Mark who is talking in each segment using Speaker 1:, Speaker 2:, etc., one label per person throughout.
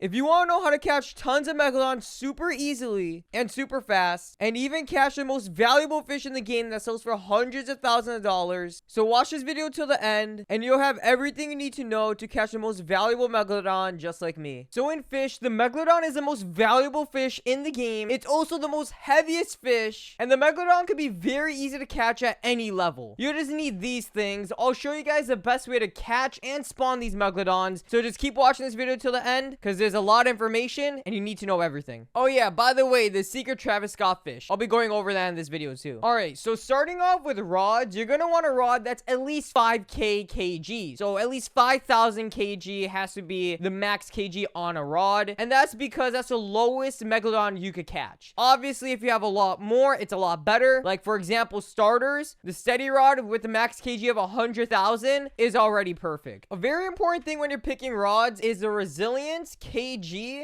Speaker 1: If you want to know how to catch tons of megalodons super easily and super fast, and even catch the most valuable fish in the game that sells for hundreds of thousands of dollars, so watch this video till the end, and you'll have everything you need to know to catch the most valuable megalodon just like me. So in fish, the megalodon is the most valuable fish in the game. It's also the most heaviest fish, and the megalodon can be very easy to catch at any level. You just need these things. I'll show you guys the best way to catch and spawn these megalodons, so just keep watching this video till the end, because there's a lot of information and you need to know everything. Oh yeah, by the way, the secret Travis Scott fish, I'll be going over that in this video too. All right, so starting off with rods, you're gonna want a rod that's at least 5k kg. So at least 5,000 kg has to be the max kg on a rod, and that's because that's the lowest megalodon you could catch. Obviously, if you have a lot more, it's a lot better. Like for example, starters, the steady rod with the max kg of 100,000 is already perfect. A very important thing when you're picking rods is the resilience, kg,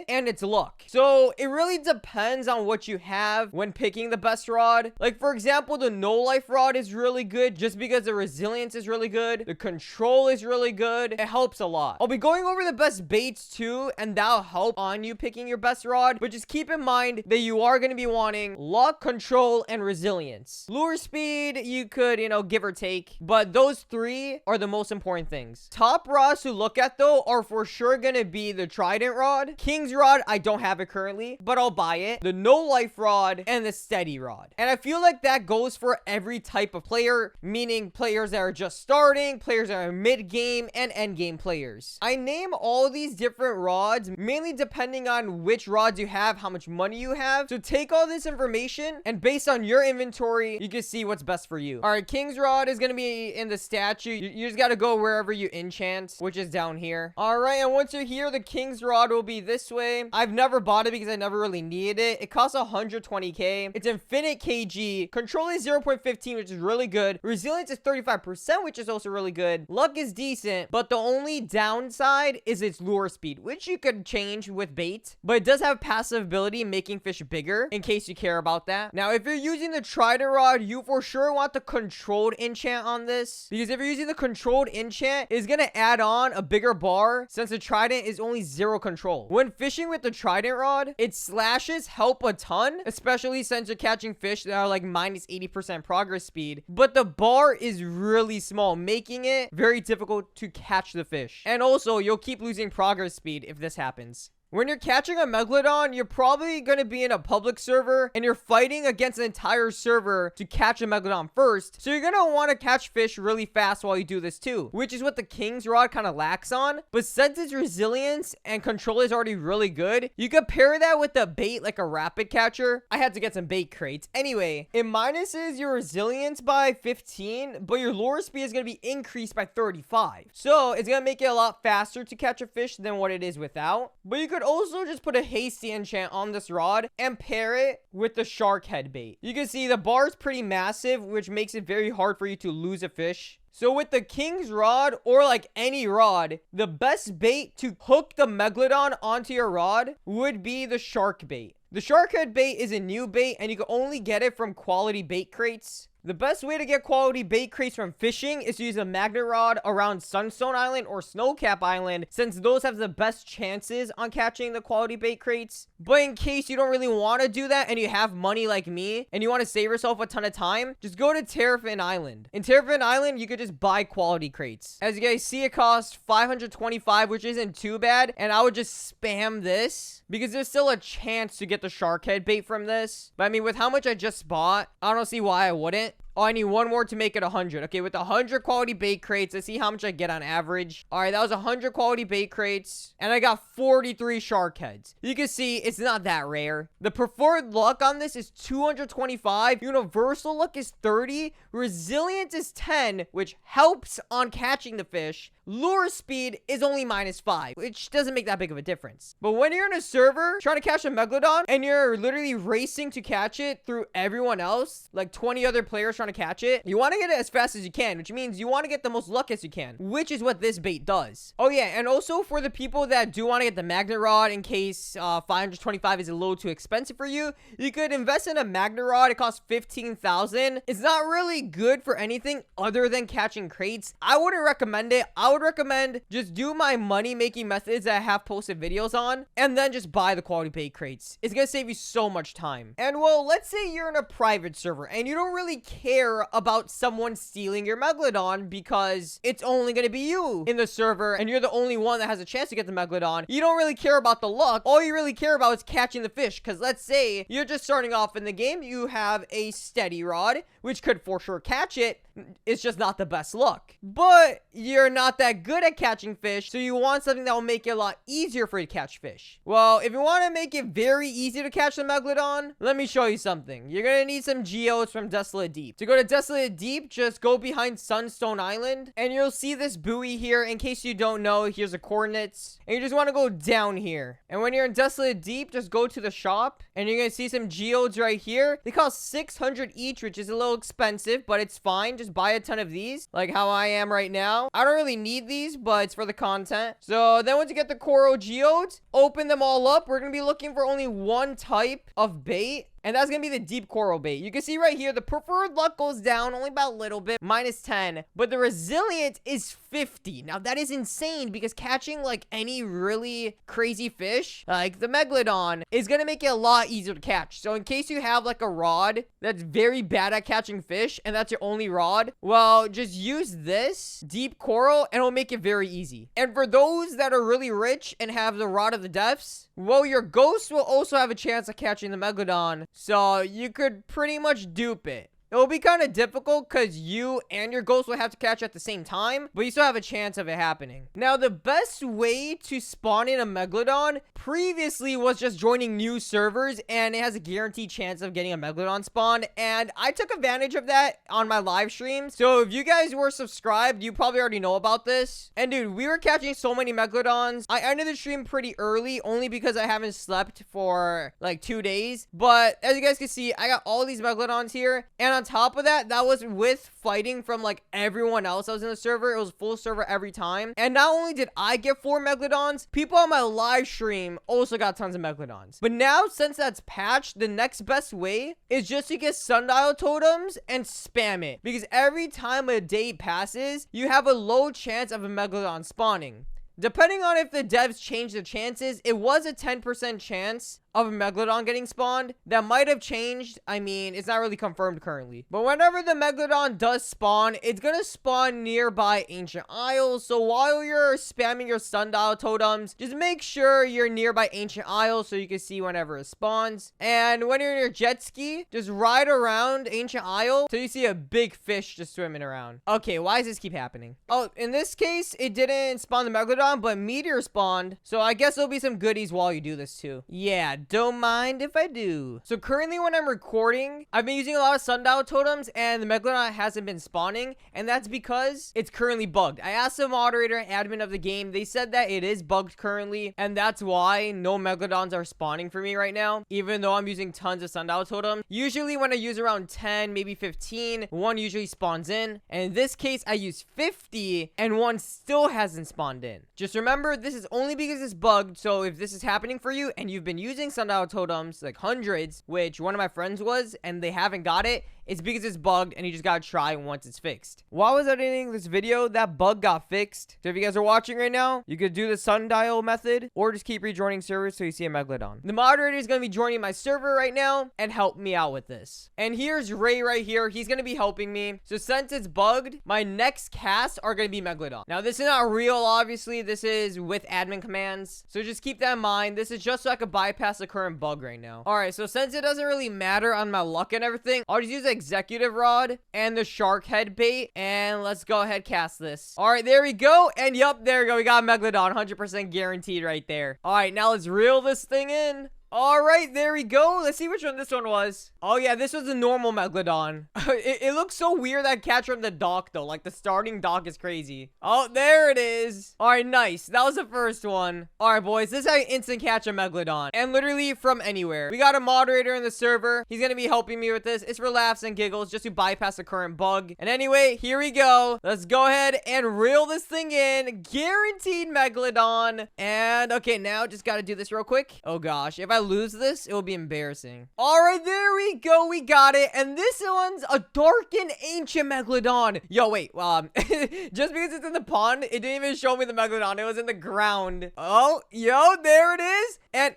Speaker 1: and its luck. So it really depends on what you have when picking the best rod. Like for example, the no life rod is really good just because the resilience is really good, the control is really good. It helps a lot. I'll be going over the best baits too, and that'll help on you picking your best rod, but just keep in mind that you are going to be wanting luck, control, and resilience. Lure speed, you could, give or take, but those three are the most important things. Top rods to look at though are for sure going to be the trident rod, King's rod. I don't have it currently, but I'll buy it. The no life rod and the steady rod. And I feel like that goes for every type of player, meaning players that are just starting, players that are mid game, and end game players. I name all these different rods mainly depending on which rods you have, how much money you have. So take all this information and based on your inventory, you can see what's best for you. All right, King's rod is going to be in the statue. You just got to go wherever you enchant, which is down here. All right, and once you're here, the King's rod will be this way. I've never bought it because I never really needed it. It costs 120k. It's infinite kg. Control is 0.15, which is really good. Resilience is 35%, which is also really good. Luck is decent, but the only downside is its lure speed, which you could change with bait, but it does have passive ability making fish bigger in case you care about that. Now, if you're using the trident rod, you for sure want the controlled enchant on this, because if you're using the controlled enchant, it's gonna add on a bigger bar since the trident is only 0 control. When fishing with the trident rod, its slashes help a ton, especially since you're catching fish that are like minus 80% progress speed, but the bar is really small, making it very difficult to catch the fish. And also, you'll keep losing progress speed if this happens. When you're catching a megalodon, you're probably going to be in a public server and you're fighting against an entire server to catch a megalodon first. So you're going to want to catch fish really fast while you do this too, which is what the King's rod kind of lacks on. But since its resilience and control is already really good, you could pair that with a bait like a rapid catcher. I had to get some bait crates. Anyway, it minuses your resilience by 15, but your lure speed is going to be increased by 35. So it's going to make it a lot faster to catch a fish than what it is without. But you could also just put a hasty enchant on this rod and pair it with the sharkhead bait. You can see the bar is pretty massive, which makes it very hard for you to lose a fish. So with the King's rod, or like any rod, the best bait to hook the megalodon onto your rod would be the shark bait. The sharkhead bait is a new bait and you can only get it from quality bait crates. The best way to get quality bait crates from fishing is to use a magnet rod around Sunstone Island or Snowcap Island, since those have the best chances on catching the quality bait crates. But in case you don't really want to do that and you have money like me and you want to save yourself a ton of time, just go to Terrapin Island. In Terrapin Island, you could just buy quality crates. As you guys see, it costs 525, which isn't too bad, and I would just spam this because there's still a chance to get the sharkhead bait from this. But I mean, with how much I just bought, I don't see why I wouldn't. Oh, I need one more to make it 100. Okay, with 100 quality bait crates, let's see how much I get on average. All right, that was 100 quality bait crates, and I got 43 shark heads. You can see it's not that rare. The preferred luck on this is 225. Universal luck is 30. Resilience is 10, which helps on catching the fish. Lure speed is only -5, which doesn't make that big of a difference. But when you're in a server trying to catch a megalodon and you're literally racing to catch it through everyone else, like 20 other players trying trying to catch it, you want to get it as fast as you can, which means you want to get the most luck as you can, which is what this bait does. Oh yeah, and also for the people that do want to get the magnet rod in case 525 is a little too expensive for you, you could invest in a magnet rod. It costs 15,000. It's not really good for anything other than catching crates. I wouldn't recommend it. I would recommend just do my money making methods that I have posted videos on, and then just buy the quality bait crates. It's gonna save you so much time. And well, let's say you're in a private server and you don't really care about someone stealing your megalodon because it's only gonna be you in the server and you're the only one that has a chance to get the megalodon. You don't really care about the luck. All you really care about is catching the fish, because let's say you're just starting off in the game, you have a steady rod, which could for sure catch it. It's just not the best luck. But you're not that good at catching fish, so you want something that will make it a lot easier for you to catch fish. Well, if you want to make it very easy to catch the megalodon, let me show you something. You're gonna need some geodes from Desolate Deep. To go to Desolate Deep, just go behind Sunstone Island, and you'll see this buoy here. In case you don't know, here's the coordinates. And you just want to go down here. And when you're in Desolate Deep, just go to the shop, and you're gonna see some geodes right here. They cost 600 each, which is a little expensive, but it's fine. Just buy a ton of these, like how I am right now. I don't really need these, but it's for the content. So then once you get the coral geodes, open them all up. We're gonna be looking for only one type of bait, and that's gonna be the deep coral bait. You can see right here, the preferred luck goes down only about a little bit, -10, but the resilient is 50. Now that is insane, because catching like any really crazy fish, like the megalodon, is gonna make it a lot easier to catch. So in case you have like a rod that's very bad at catching fish, and that's your only rod, well, just use this deep coral, and it'll make it very easy. And for those that are really rich and have the rod of the depths, well, your ghost will also have a chance of catching the megalodon. So you could pretty much dupe it. It will be kind of difficult because you and your ghost will have to catch at the same time, but you still have a chance of it happening. Now, the best way to spawn in a megalodon previously was just joining new servers, and it has a guaranteed chance of getting a megalodon spawn, and I took advantage of that on my live stream. So if you guys were subscribed, you probably already know about this. And dude, we were catching so many megalodons. I ended the stream pretty early, only because I haven't slept for like 2 days. But as you guys can see, I got all these megalodons here, and on top of that, that was with fighting from like everyone else that was in the server. It was full server every time. And not only did I get 4 megalodons, people on my live stream also got tons of megalodons. But now, since that's patched, the next best way is just to get sundial totems and spam it, because every time a day passes, you have a low chance of a megalodon spawning. Depending on if the devs change the chances, it was a 10% chance of a megalodon getting spawned. That might have changed. I mean, it's not really confirmed currently. But whenever the megalodon does spawn, it's gonna spawn nearby ancient isles. So while you're spamming your sundial totems, just make sure you're nearby ancient isles so you can see whenever it spawns. And when you're in your jet ski, just ride around ancient isle so you see a big fish just swimming around. Okay, why does this keep happening? Oh, in this case, it didn't spawn the megalodon, but meteor spawned. So I guess there'll be some goodies while you do this too. Yeah, don't mind if I do. So currently when I'm recording, I've been using a lot of sundial totems, and the megalodon hasn't been spawning, and that's because it's currently bugged. I asked the moderator and admin of the game. They said that it is bugged currently, and that's why no megalodons are spawning for me right now, even though I'm using tons of sundial totems. Usually when I use around 10, maybe 15, one usually spawns in. And in this case, I used 50, and one still hasn't spawned in. Just remember, this is only because it's bugged. So if this is happening for you and you've been using sundial totems, like hundreds, which one of my friends was, and they haven't got it, it's because it's bugged, and you just gotta try once it's fixed. While I was editing this video, that bug got fixed. So if you guys are watching right now, you could do the sundial method, or just keep rejoining servers so you see a megalodon. The moderator is gonna be joining my server right now and help me out with this. And here's Ray right here. He's gonna be helping me. So since it's bugged, my next casts are gonna be megalodon. Now this is not real, obviously. This is with admin commands, so just keep that in mind. This is just so I could bypass the current bug right now. All right, so since it doesn't really matter on my luck and everything, I'll just use the executive rod and the sharkhead bait, and let's go ahead cast this. All right, there we go. And yup, there we go. We got a megalodon, 100% guaranteed right there. All right, now let's reel this thing in. All right, there we go. Let's see which one this one was. Oh yeah, this was a normal Megalodon. it looks so weird that catch from the dock though. Like the starting dock is crazy. Oh, there it is. All right, nice. That was the first one. All right, boys, this is how you instant catch a Megalodon, and literally from anywhere. We got a moderator in the server. He's gonna be helping me with this. It's for laughs and giggles, just to bypass the current bug. And anyway, here we go. Let's go ahead and reel this thing in. Guaranteed Megalodon. And okay, now just gotta do this real quick. Oh gosh, if I lose this, it will be embarrassing. All right, there we go. We got it. And this one's a dark and ancient Megalodon. Yo, wait. Just because it's in the pond, it didn't even show me the Megalodon. It was in the ground. Oh, yo, there it is. And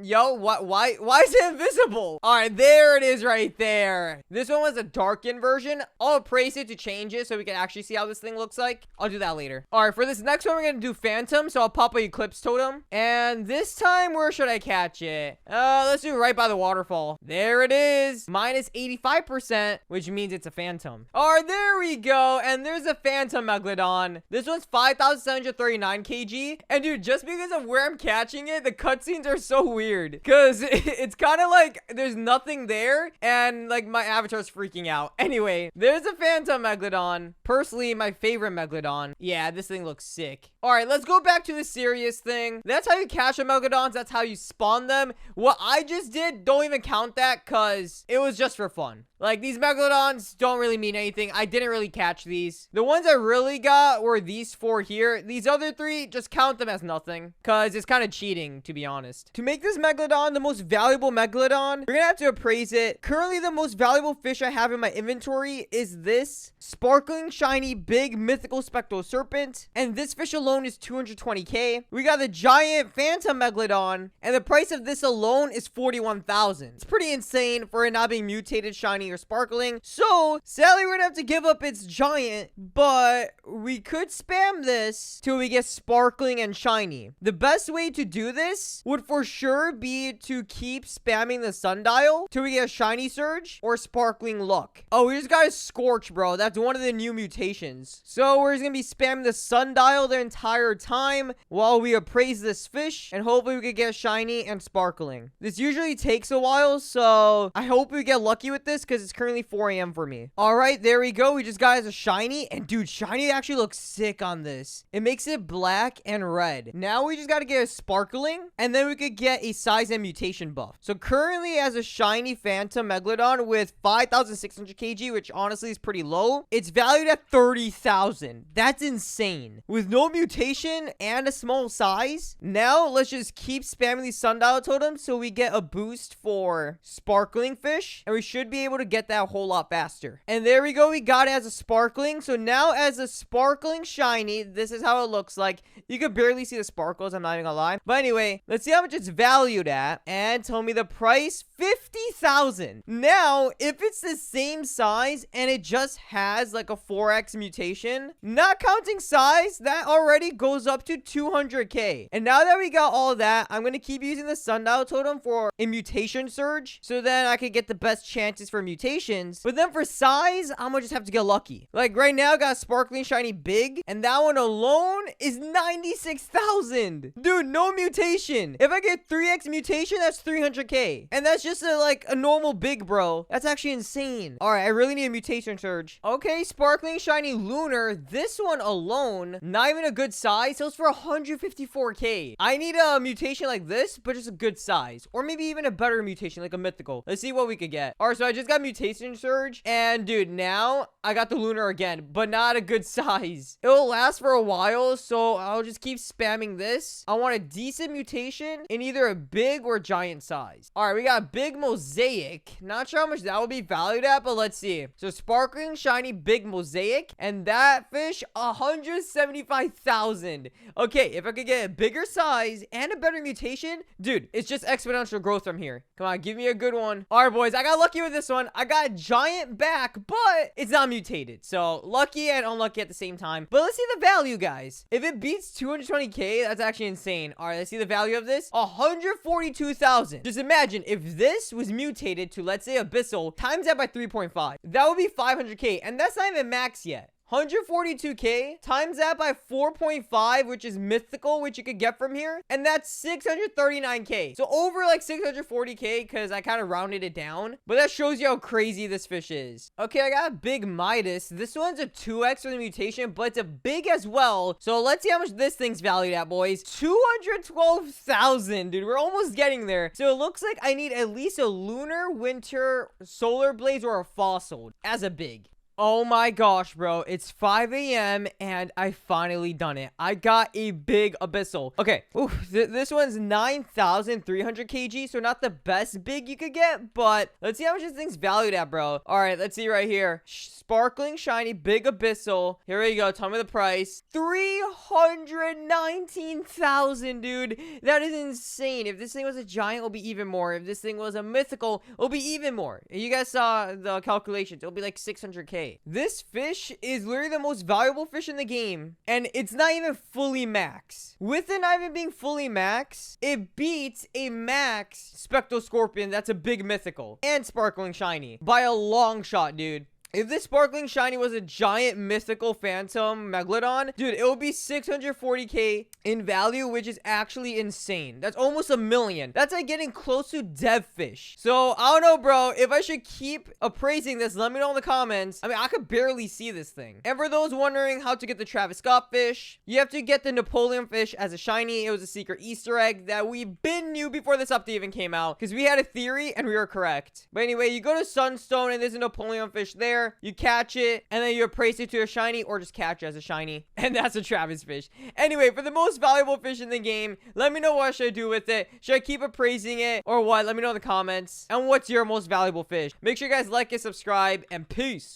Speaker 1: yo, why is it invisible? All right, there it is right there. This one was a darkened version. I'll appraise it to change it so we can actually see how this thing looks like. I'll do that later. All right, for this next one, we're gonna do Phantom. So I'll pop a Eclipse Totem. And this time, where should I catch it? Let's do it right by the waterfall. There it is. Minus 85%, which means it's a Phantom. All right, there we go. And there's a Phantom Megalodon. This one's 5,739 kg. And dude, just because of where I'm catching it, the cutscenes are so weird because it's kind of like there's nothing there and like my avatar's freaking out. Anyway, there's a Phantom Megalodon. Personally, my favorite Megalodon. Yeah, this thing looks sick. All right, let's go back to the serious thing. That's how you catch the Megalodons. That's how you spawn them. What I just did, don't even count that because it was just for fun. Like, these Megalodons don't really mean anything. I didn't really catch these. The ones I really got were these 4 here. These other 3, just count them as nothing because it's kind of cheating, to be honest. To make this Megalodon the most valuable Megalodon, we're gonna have to appraise it. Currently, the most valuable fish I have in my inventory is this sparkling, shiny, big, mythical spectral serpent. And this fish alone is 220k. We got the giant Phantom Megalodon, and the price of this alone is 41,000. It's pretty insane for it not being mutated, shiny, or sparkling. So sadly, we're gonna have to give up its giant, but we could spam this till we get sparkling and shiny. The best way to do this would for sure be to keep spamming the sundial till we get a shiny surge or sparkling luck. Oh, we just got a scorch, bro. That's one of the new mutations. So we're just gonna be spamming the sundial the entire time while we appraise this fish, and hopefully we could get shiny and sparkling. This usually takes a while, so I hope we get lucky with this because it's currently 4 a.m. for me. All right, there we go. We just got as a shiny, and dude, shiny actually looks sick on this. It makes it black and red. Now we just got to get a sparkling, and then we could get a size and mutation buff. So currently as a shiny Phantom Megalodon with 5,600 kg, which honestly is pretty low, it's valued at 30,000. That's insane. With no mutation and a small size. Now let's just keep spamming these sundial totems so we get a boost for sparkling fish, and we should be able to get that a whole lot faster. And there we go. We got it as a sparkling. So now as a sparkling shiny, this is how it looks like. You could barely see the sparkles, I'm not even gonna lie. But anyway, let's see how much it's valued at, and tell me the price. 50,000. Now if it's the same size and it just has like a 4x mutation, not counting size, that already goes up to 200k. And now that we got all that, I'm gonna keep using the sundial totem for a mutation surge, so then I could get the best chances for mutations. But then for size, I'm gonna just have to get lucky. Like right now, I got sparkling shiny big, and that one alone is 96,000. Dude, no mutation. If I get 3x mutation, that's 300k, and that's just a normal big, bro. That's actually insane. All right, I really need a mutation surge. Okay, sparkling shiny lunar. This one alone, not even a good size, sells for 154k. I need a mutation like this, but just a good size, or maybe even a better mutation like a mythical. Let's see what we could get. All right, so I just got mutation surge, and dude, now I got the lunar again, but not a good size. It'll last for a while, so I'll just keep spamming this. I want a decent mutation in either a big or giant size. All right, we got big mosaic. Not sure how much that will be valued at, but let's see. So sparkling shiny big mosaic, and that fish 175,000. Okay, if I could get a bigger size and a better mutation, dude, it's just exponential growth from here. Come on, give me a good one. All right, boys, I got lucky with this one. I got a giant back, but it's not mutated. So lucky and unlucky at the same time. But let's see the value, guys. If it beats 220k, that's actually insane. All right, let's see the value of this. 142,000. Just imagine if this was mutated to, let's say, abyssal, times that by 3.5. That would be 500k, and that's not even max yet. 142k, times that by 4.5, which is mythical, which you could get from here, and that's 639k. So over like 640k, because I kind of rounded it down, but that shows you how crazy this fish is. Okay, I got a big Midas. This one's a 2x for the mutation, but it's a big as well. So let's see how much this thing's valued at, boys. 212,000, dude. We're almost getting there. So it looks like I need at least a lunar, winter, solar blaze, or a fossil as a big. Oh my gosh, bro. It's 5 a.m. and I finally done it. I got a big abyssal. Okay. Oof, this one's 9,300 kg. So not the best big you could get, but let's see how much this thing's valued at, bro. All right, let's see right here. Sparkling, shiny, big abyssal. Here we go. Tell me the price. 319,000, dude. That is insane. If this thing was a giant, it'll be even more. If this thing was a mythical, it'll be even more. You guys saw the calculations. It'll be like 600k. This fish is literally the most valuable fish in the game, and it's not even fully max. With it not even being fully max, it beats a max spectral scorpion that's a big mythical and sparkling shiny by a long shot, dude. If this sparkling shiny was a giant mythical phantom megalodon, dude, it would be 640k in value, which is actually insane. That's almost a million. That's like getting close to dev fish. So I don't know, bro. If I should keep appraising this, let me know in the comments. I mean, I could barely see this thing. And for those wondering how to get the Travis Scott fish, you have to get the Napoleon fish as a shiny. It was a secret Easter egg that we knew before this update even came out, because we had a theory and we were correct. But anyway, you go to Sunstone and there's a Napoleon fish there. You catch it, and then you appraise it to a shiny, or just catch it as a shiny, and that's a Travis fish. Anyway, for the most valuable fish in the game, let me know what should I do with it. Should I keep appraising it, or what? Let me know in the comments. And what's your most valuable fish? Make sure you guys like and subscribe, and peace.